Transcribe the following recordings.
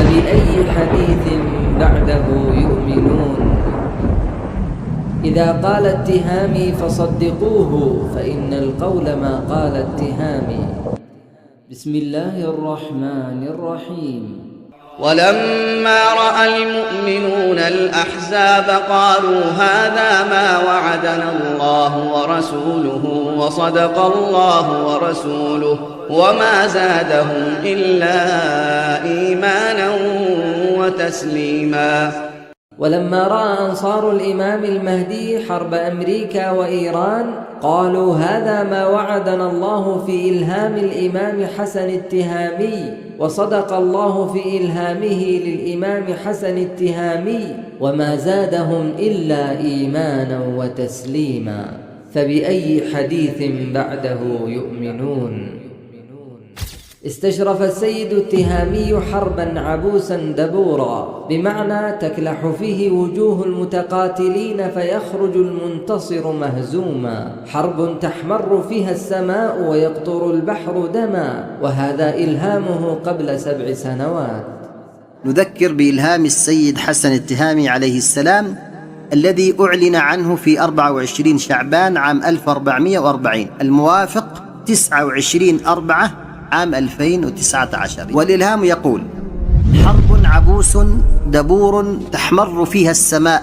فبأي حديث بعده يؤمنون. إذا قال التهامي فصدقوه فإن القول ما قال التهامي. بسم الله الرحمن الرحيم. ولما رأى المؤمنون الأحزاب قالوا هذا ما وعدنا الله ورسوله وصدق الله ورسوله وما زادهم إلا إيمانا وتسليما. ولما رأى أنصار الإمام المهدي حرب أمريكا وإيران قالوا هذا ما وعدنا الله في إلهام الإمام حسن التهامي وصدق الله في إلهامه للإمام حسن التهامي وما زادهم إلا إيمانا وتسليما. فبأي حديث بعده يؤمنون. استشرف السيد التهامي حربا عبوسا دبورا، بمعنى تكلح فيه وجوه المتقاتلين فيخرج المنتصر مهزوما، حرب تحمر فيها السماء ويقطر البحر دما، وهذا إلهامه قبل 7 سنوات. نذكر بإلهام السيد حسن التهامي عليه السلام الذي أعلن عنه في 24 شعبان عام 1440 الموافق 29/4 عام 2019. والإلهام يقول: حرب عبوس دبور تحمر فيها السماء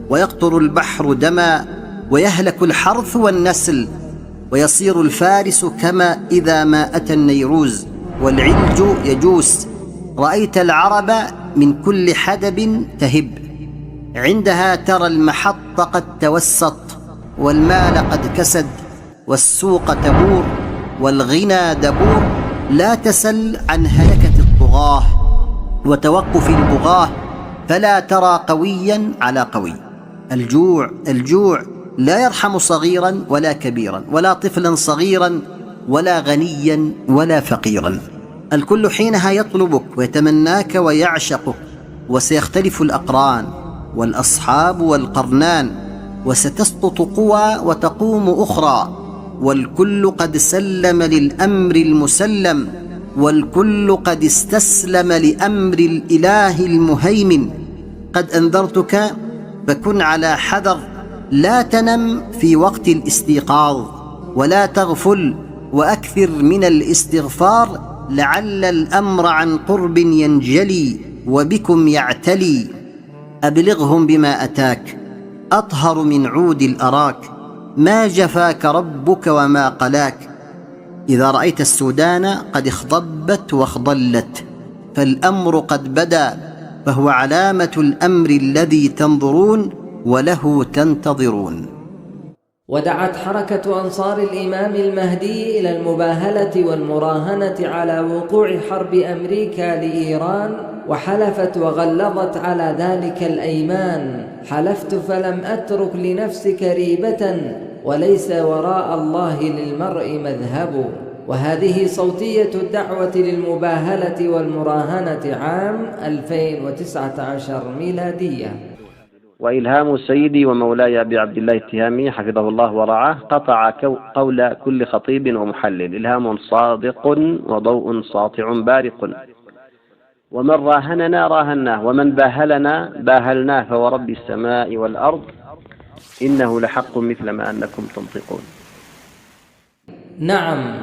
ويقطر البحر دما ويهلك الحرث والنسل ويصير الفارس كما إذا ما أتى النيروز والعلج يجوس. رأيت العرب من كل حدب تهب، عندها ترى المحط قد توسط والمال قد كسد والسوق تبور والغنى دبور. لا تسل عن هلكة الطغاة وتوقف البغاة، فلا ترى قويا على قوي. الجوع لا يرحم صغيرا ولا كبيرا ولا طفلا صغيرا ولا غنيا ولا فقيرا. الكل حينها يطلبك ويتمناك ويعشقك، وسيختلف الأقران والأصحاب والقرنان، وستسقط قوى وتقوم أخرى، والكل قد سلم للأمر المسلم، والكل قد استسلم لأمر الإله المهيمن. قد أنذرتك فكن على حذر، لا تنم في وقت الاستيقاظ ولا تغفل، وأكثر من الاستغفار لعل الأمر عن قرب ينجلي وبكم يعتلي. أبلغهم بما أتاك أطهر من عود الأراك، ما جفاك ربك وما قلاك. إذا رأيت السودان قد اخضبت واخضلت فالأمر قد بدا، فهو علامة الأمر الذي تنظرون وله تنتظرون. ودعت حركة أنصار الإمام المهدي إلى المباهلة والمراهنة على وقوع حرب أمريكا لإيران، وحلفت وغلظت على ذلك الأيمان: حلفت فلم أترك لنفسك ريبة، وليس وراء الله للمرء مذهب. وهذه صوتية الدعوة للمباهلة والمراهنة عام 2019 ميلادية. وإلهام سيدي ومولاي أبي عبد الله التهامي حفظه الله ورعاه قطع قول كل خطيب ومحلل. إلهام صادق وضوء ساطع بارق، ومن راهننا راهناه، ومن باهلنا باهلناه، فورب السماء والأرض إنه لحق مثل ما أنكم تنطقون. نعم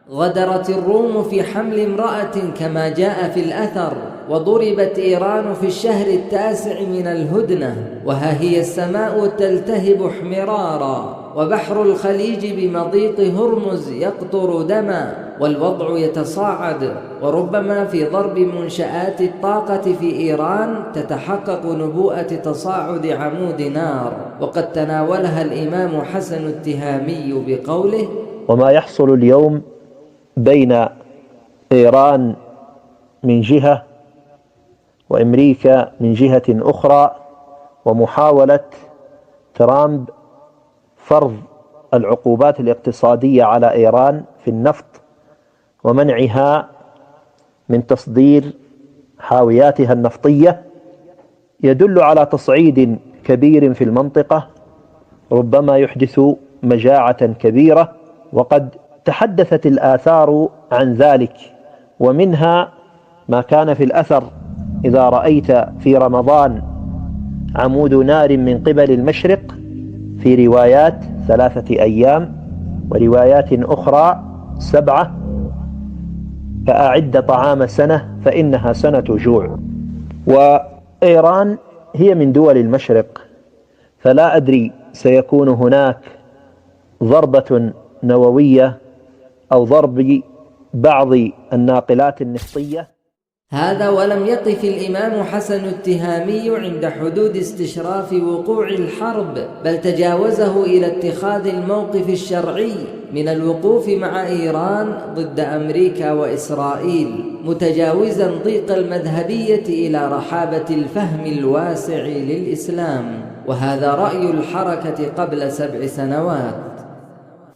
غدرت الروم في حمل امرأة كما جاء في الأثر، وضربت إيران في الشهر 9 من الهدنة، وها هي السماء تلتهب احمرارا، وبحر الخليج بمضيق هرمز يقطر دما، والوضع يتصاعد، وربما في ضرب منشآت الطاقة في إيران تتحقق نبوءة تصاعد عمود نار، وقد تناولها الإمام حسن التهامي بقوله: وما يحصل اليوم بين إيران من جهة وأمريكا من جهة أخرى، ومحاولة ترامب فرض العقوبات الاقتصادية على إيران في النفط ومنعها من تصدير حاوياتها النفطية، يدل على تصعيد كبير في المنطقة ربما يحدث مجاعة كبيرة. وقد تحدثت الآثار عن ذلك، ومنها ما كان في الأثر: إذا رأيت في رمضان عمود نار من قبل المشرق، في روايات 3 أيام وروايات أخرى 7، فأعد طعام سنة فإنها سنة جوع. وإيران هي من دول المشرق، فلا أدري سيكون هناك ضربة نووية أو ضرب بعض الناقلات النفطية. هذا ولم يقف الإمام حسن التهامي عند حدود استشراف وقوع الحرب، بل تجاوزه إلى اتخاذ الموقف الشرعي من الوقوف مع إيران ضد أمريكا وإسرائيل، متجاوزا ضيق المذهبية إلى رحابة الفهم الواسع للإسلام. وهذا رأي الحركة قبل 7 سنوات.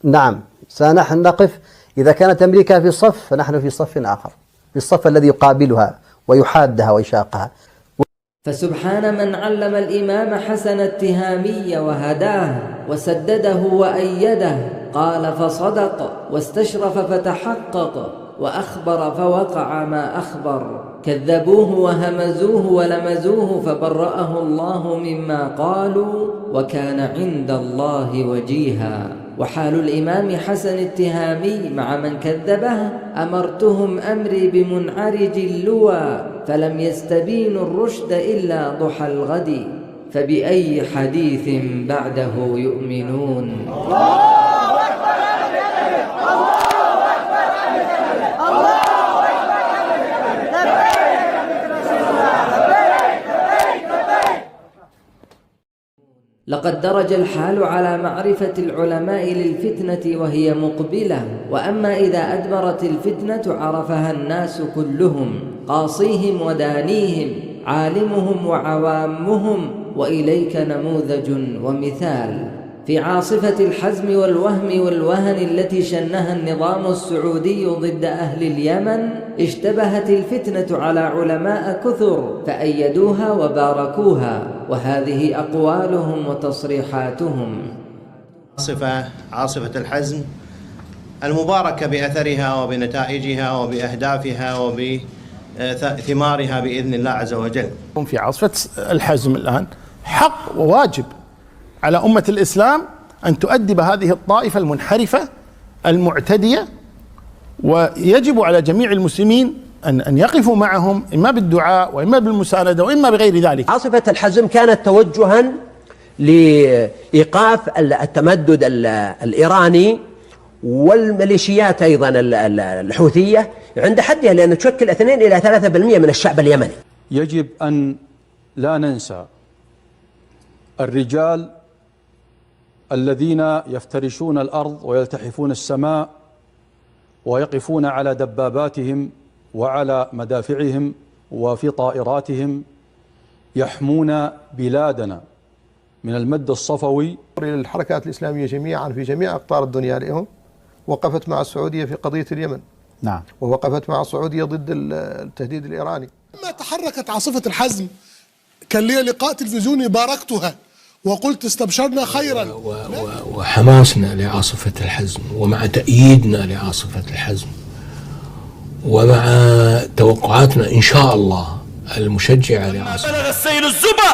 نعم، سنحن نقف. إذا كانت أمريكا في صف فنحن في صف آخر، في الصف الذي يقابلها ويحادها ويشاقها. فسبحان من علم الإمام حسن التهامي وهداه وسدده وأيده. قال فصدق، واستشرف فتحقق، وأخبر فوقع ما أخبر. كذبوه وهمزوه ولمزوه فبرأه الله مما قالوا، وكان عند الله وجيها. وحال الإمام حسن التهامي مع من كذبه: أمرتهم أمري بمنعرج اللوى، فلم يستبينوا الرشد إلا ضحى الغد، فبأي حديث بعده يؤمنون. لقد درج الحال على معرفة العلماء للفتنة وهي مقبلة، وأما إذا أدبرت الفتنة عرفها الناس كلهم، قاصيهم ودانيهم، عالمهم وعوامهم. وإليك نموذج ومثال. في عاصفة الحزم والوهم والوهن التي شنها النظام السعودي ضد أهل اليمن، اشتبهت الفتنة على علماء كثر فأيدوها وباركوها، وهذه أقوالهم وتصريحاتهم. عاصفة الحزم المباركة بأثرها وبنتائجها وبأهدافها وبثمارها بإذن الله عز وجل. في عاصفة الحزم الآن حق وواجب على أمة الإسلام أن تؤدب هذه الطائفة المنحرفة المعتدية، ويجب على جميع المسلمين أن يقفوا معهم، إما بالدعاء وإما بالمساندة وإما بغير ذلك. عاصفة الحزم كانت توجها لإيقاف التمدد الإيراني والميليشيات أيضا الحوثية عند حدها، لأن تشكل 2 إلى 3% من الشعب اليمني. يجب أن لا ننسى الرجال الذين يفترشون الأرض ويلتحفون السماء ويقفون على دباباتهم وعلى مدافعهم وفي طائراتهم يحمون بلادنا من المد الصفوي. الحركات الإسلامية جميعا في جميع أقطار الدنيا اليوم وقفت مع السعودية في قضية اليمن. نعم. ووقفت مع السعودية ضد التهديد الإيراني. لما تحركت عاصفة الحزم كان لي لقاء تلفزيوني باركتها وقلت استبشرنا خيرا. وحماسنا لعاصفة الحزم، ومع تأييدنا لعاصفة الحزم، ومع توقعاتنا إن شاء الله المشجعة لعاصفة. بلغ السيل الزبا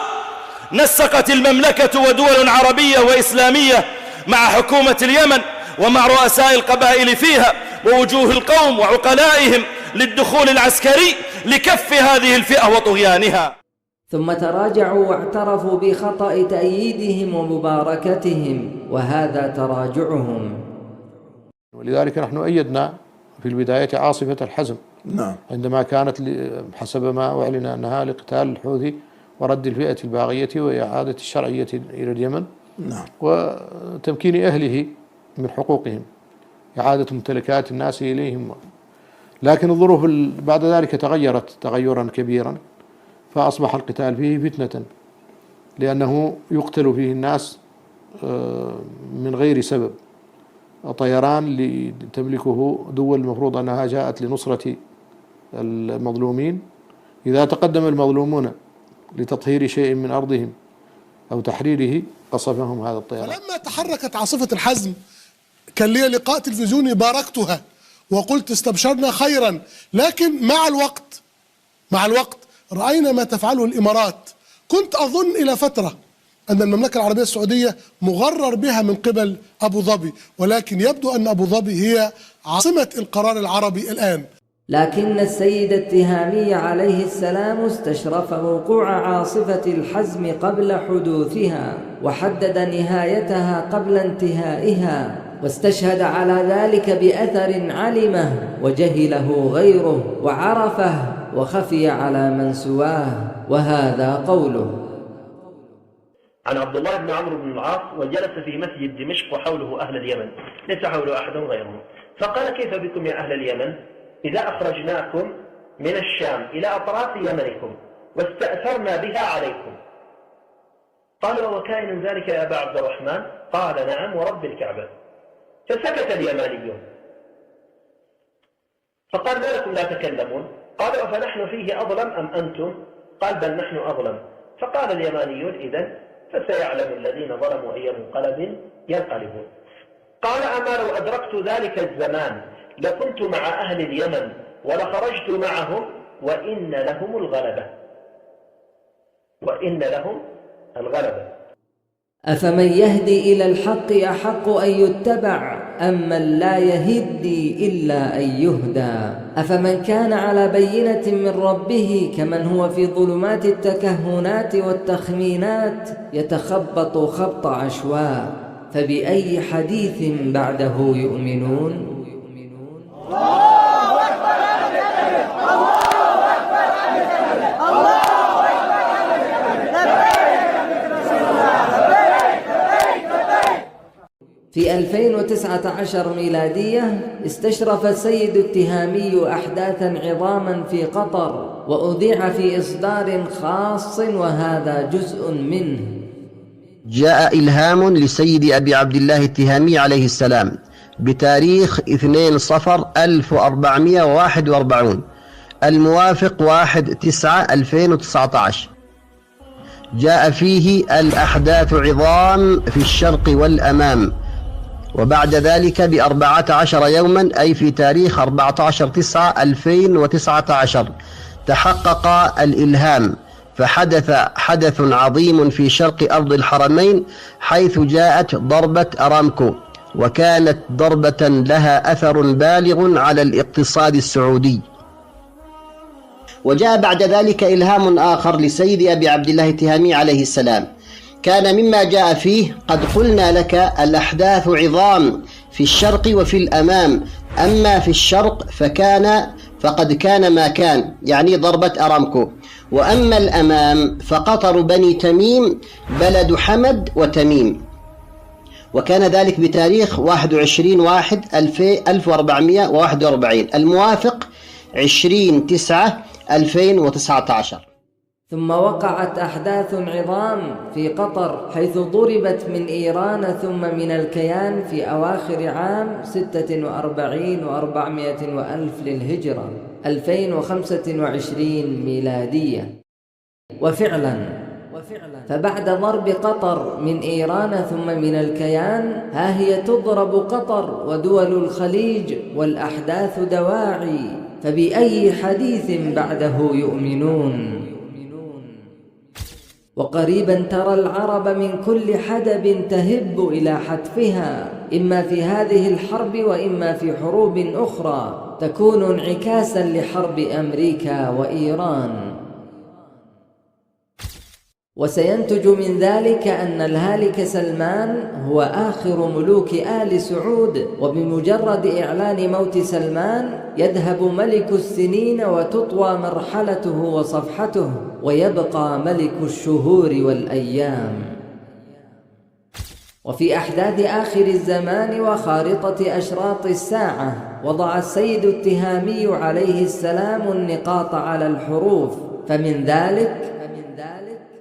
نسقت المملكة ودول عربية وإسلامية مع حكومة اليمن ومع رؤساء القبائل فيها ووجوه القوم وعقلائهم للدخول العسكري لكف هذه الفئة وطغيانها. ثم تراجعوا واعترفوا بخطأ تأييدهم ومباركتهم، وهذا تراجعهم. ولذلك نحن أيدنا في البداية عاصفة الحزم. نعم. عندما كانت حسب ما أعلن أنها لقتال الحوثي ورد الفئة الباغية وإعادة الشرعية إلى اليمن. نعم. وتمكين أهله من حقوقهم، إعادة ممتلكات الناس إليهم. لكن الظروف بعد ذلك تغيرت تغيرا كبيرا، فأصبح القتال فيه فتنة، لأنه يقتل فيه الناس من غير سبب. طيران تملكه دول المفروض أنها جاءت لنصرة المظلومين، إذا تقدم المظلومون لتطهير شيء من أرضهم أو تحريره قصفهم هذا الطيران. فلما تحركت عاصفة الحزم كان لي لقاء تلفزيوني باركتها وقلت استبشرنا خيرا، لكن مع الوقت مع الوقت رأينا ما تفعله الإمارات. كنت أظن إلى فترة أن المملكة العربية السعودية مغرر بها من قبل أبو ظبي، ولكن يبدو أن أبو ظبي هي عاصمة القرار العربي الآن. لكن السيد التهامي عليه السلام استشرف وقوع عاصفة الحزم قبل حدوثها، وحدد نهايتها قبل انتهائها، واستشهد على ذلك بأثر علمه وجهله غيره وعرفه وخفي على من سواه، وهذا قوله: عن عبد الله بن عمرو بن العاص: وجلس في مسجد دمشق وحوله أهل اليمن، ليس حوله أحد غيره، فقال: كيف بكم يا أهل اليمن إذا أخرجناكم من الشام إلى أطراف يمنكم واستأثرنا بها عليكم؟ قالوا: وكائن ذلك يا أبا عبد الرحمن؟ قال: نعم ورب الكعبة. فسكت اليمانيون، فقال: ما لكم لا تكلمون؟ قالوا: أفنحن فيه أظلم أم أنتم؟ قال: بل نحن أظلم. فقال اليمانيون: إذن فسيعلم الذين ظلموا أي منقلب ينقلبون. قال: أما لو أدركت ذلك الزمان لكنت مع أهل اليمن ولخرجت معهم وإن لهم الغلبة. وإن لهم الغلبة. أفمن يهدي إلى الحق أحق أن يتبع أم من لا يهدي إلا أن يهدى؟ أفمن كان على بينة من ربه كمن هو في ظلمات التكهنات والتخمينات يتخبط خبط عشواء، فبأي حديث بعده يؤمنون؟ في 2019 ميلادية استشرف السيد التهامي أحداثا عظاما في قطر، وأذيع في إصدار خاص وهذا جزء منه. جاء إلهام لسيد أبي عبد الله التهامي عليه السلام بتاريخ 2 صفر 1441 الموافق 1/9/2019. جاء فيه: الأحداث عظام في الشرق والأمام. وبعد ذلك ب14 يوما، أي في تاريخ 14/9/2019 تحقق الإلهام، فحدث حدث عظيم في شرق أرض الحرمين، حيث جاءت ضربة أرامكو، وكانت ضربة لها أثر بالغ على الاقتصاد السعودي. وجاء بعد ذلك إلهام آخر لسيد أبي عبد الله التهامي عليه السلام، كان مما جاء فيه: قد قلنا لك الأحداث عظام في الشرق وفي الأمام، أما في الشرق فقد كان ما كان، يعني ضربة أرامكو، وأما الأمام فقطر بني تميم بلد حمد وتميم. وكان ذلك بتاريخ 21/1/1441 الموافق 20/9/2019. ثم وقعت أحداث عظام في قطر، حيث ضربت من إيران ثم من الكيان في أواخر عام 46 و400 وألف للهجرة 2025 ميلادية. وفعلا فبعد ضرب قطر من إيران ثم من الكيان، ها هي تضرب قطر ودول الخليج والأحداث دواعي، فبأي حديث بعده يؤمنون؟ وقريبا ترى العرب من كل حدب تهب إلى حتفها، إما في هذه الحرب وإما في حروب أخرى تكون انعكاسا لحرب أمريكا وإيران. وسينتج من ذلك أن الهالك سلمان هو آخر ملوك آل سعود، وبمجرد إعلان موت سلمان يذهب ملك السنين وتطوى مرحلته وصفحته، ويبقى ملك الشهور والأيام. وفي أحداث آخر الزمان وخارطة أشراط الساعة وضع السيد التهامي عليه السلام النقاط على الحروف، فمن ذلك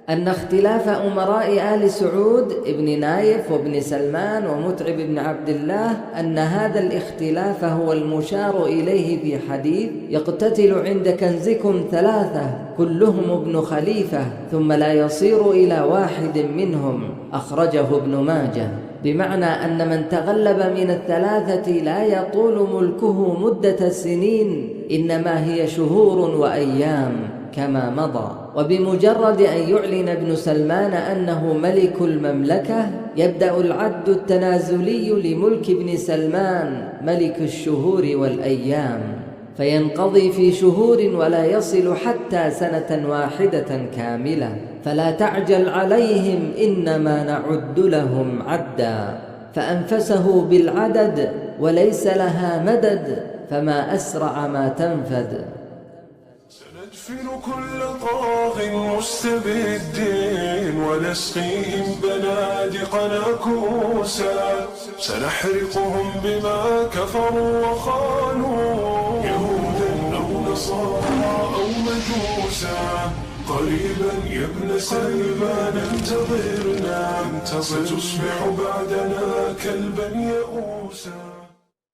أن اختلاف أمراء آل سعود ابن نايف وابن سلمان ومتعب بن عبد الله، أن هذا الاختلاف هو المشار إليه في حديث: يقتتل عند كنزكم 3 كلهم ابن خليفة ثم لا يصير إلى واحد منهم، أخرجه ابن ماجه، بمعنى أن من تغلب من ال3 لا يطول ملكه مدة السنين، إنما هي شهور وأيام، كما مضى. وبمجرد أن يعلن ابن سلمان أنه ملك المملكة يبدأ العد التنازلي لملك ابن سلمان ملك الشهور والأيام، فينقضي في شهور ولا يصل حتى سنة واحدة كاملة. فلا تعجل عليهم إنما نعد لهم عدا، فأنفسه بالعدد وليس لها مدد، فما أسرع ما تنفد. سندفن كل طاغ مستبد ونسقيهم بنادقنا كوسا، سنحرقهم بما كفروا وخانوا يهودا أو نصارى أو مجوسا. قريبا يا ابن سلمان انتظرنا، ستصبح بعدنا كلبا يئوسا.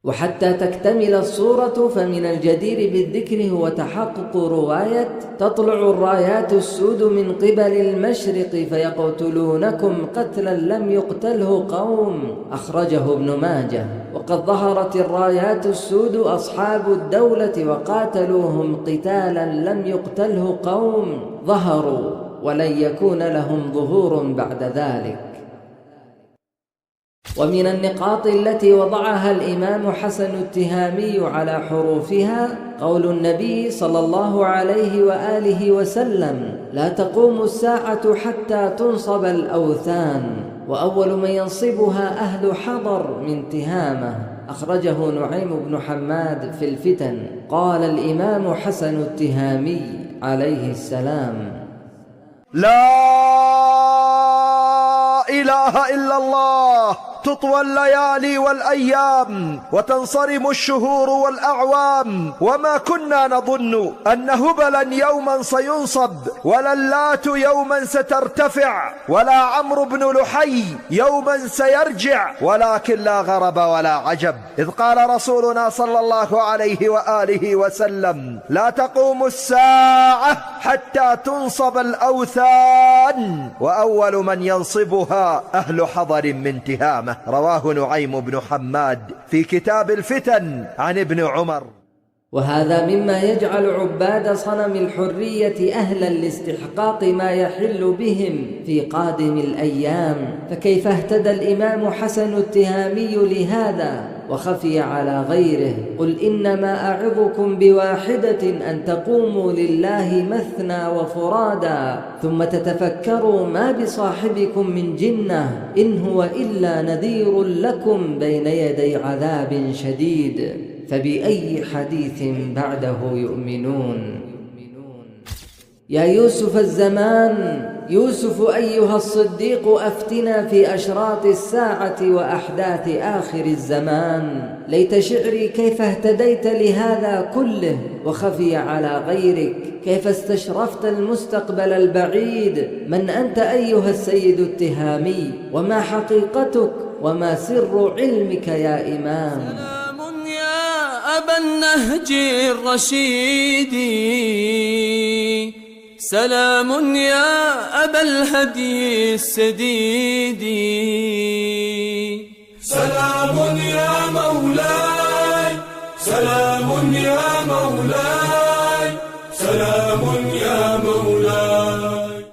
وحتى تكتمل الصورة فمن الجدير بالذكر هو تحقق رواية تطلع الرايات السود من قبل المشرق فيقتلونكم قتلا لم يقتله قوم، أخرجه ابن ماجه. وقد ظهرت الرايات السود أصحاب الدولة وقاتلوهم قتالا لم يقتله قوم، ظهروا ولن يكون لهم ظهور بعد ذلك. ومن النقاط التي وضعها الإمام حسن التهامي على حروفها قول النبي صلى الله عليه وآله وسلم: لا تقوم الساعة حتى تنصب الأوثان، وأول من ينصبها أهل حضر من تهامة، أخرجه نعيم بن حماد في الفتن. قال الإمام حسن التهامي عليه السلام: لا إله إلا الله، تطوى الليالي والأيام وتنصرم الشهور والأعوام، وما كنا نظن أن هبلا يوما سينصب، ولا اللات يوما سترتفع، ولا عمرو بن لحي يوما سيرجع، ولكن لا غرب ولا عجب، إذ قال رسولنا صلى الله عليه وآله وسلم: لا تقوم الساعة حتى تنصب الأوثان، وأول من ينصبها أهل حضر من تهامة. رواه نعيم بن حماد في كتاب الفتن عن ابن عمر. وهذا مما يجعل عباد صنم الحرية أهلا لاستحقاق ما يحل بهم في قادم الأيام. فكيف اهتدى الإمام حسن التهامي لهذا وخفي على غيره؟ قل إنما أعظكم بواحدة أن تقوموا لله مثنى وفرادا ثم تتفكروا ما بصاحبكم من جنة إن هو إلا نذير لكم بين يدي عذاب شديد. فبأي حديث بعده يؤمنون؟ يا يوسف الزمان، يوسف أيها الصديق، أفتنا في أشراط الساعة وأحداث آخر الزمان. ليت شعري كيف اهتديت لهذا كله وخفي على غيرك، كيف استشرفت المستقبل البعيد. من أنت أيها السيد التهامي؟ وما حقيقتك؟ وما سر علمك يا إمام؟ أبا النهج الرشيد، سلام يا أبا الهدي السديد، سلام يا مولاي، سلام يا مولاي، سلام يا مولاي.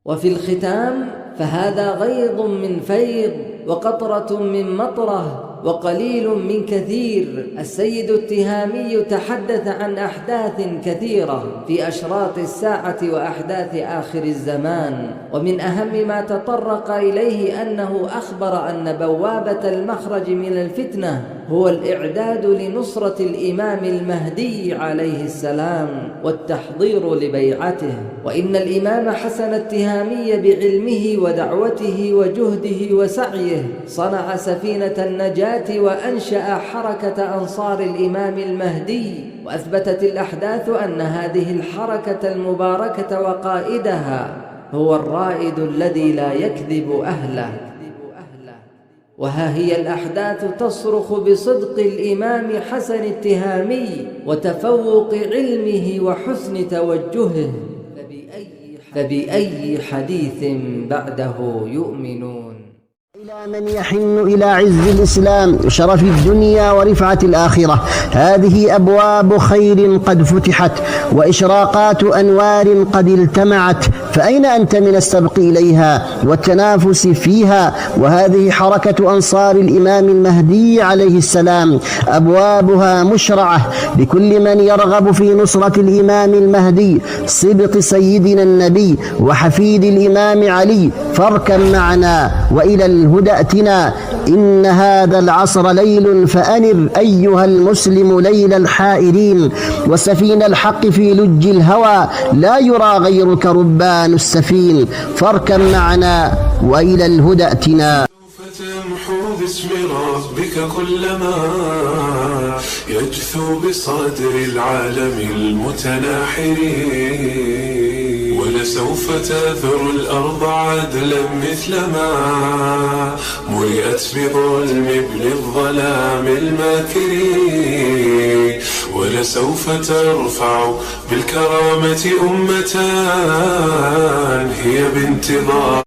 وفي الختام فهذا غيض من فيض وقطرة من مطرة وقليل من كثير. السيد التهامي تحدث عن أحداث كثيرة في أشراط الساعة وأحداث آخر الزمان، ومن أهم ما تطرق إليه أنه أخبر أن بوابة المخرج من الفتنة هو الإعداد لنصرة الإمام المهدي عليه السلام والتحضير لبيعته. وإن الإمام حسن التهامي بعلمه ودعوته وجهده وسعيه صنع سفينة النجاة وأنشأ حركة أنصار الإمام المهدي، وأثبتت الأحداث أن هذه الحركة المباركة وقائدها هو الرائد الذي لا يكذب أهله. وها هي الأحداث تصرخ بصدق الإمام حسن التهامي وتفوق علمه وحسن توجهه. فبأي حديث بعده يؤمنون؟ إلى من يحن إلى عز الإسلام وشرف الدنيا ورفعة الآخرة. هذه أبواب خير قد فتحت وإشراقات أنوار قد التمعت، فأين أنت من السبق إليها والتنافس فيها؟ وهذه حركة أنصار الإمام المهدي عليه السلام، أبوابها مشرعة لكل من يرغب في نصرة الإمام المهدي سبط سيدنا النبي وحفيد الإمام علي. فاركب معنا وإلى الهدى ائتنا، إن هذا العصر ليل فأنر أيها المسلم ليل الحائرين، وسفين الحق في لج الهوى لا يرى غيرك ربان السفين. فاركب معنا وإلى الهدى ائتنا. تمحو باسم ربك كل ما يجثو بصدر العالم المتناحر، ولسوف تثر الأرض عدلا مثلما ملئت بظلم ابن الظلام الماكر، ولسوف ترفع بالكرامة أمة هي بانتظار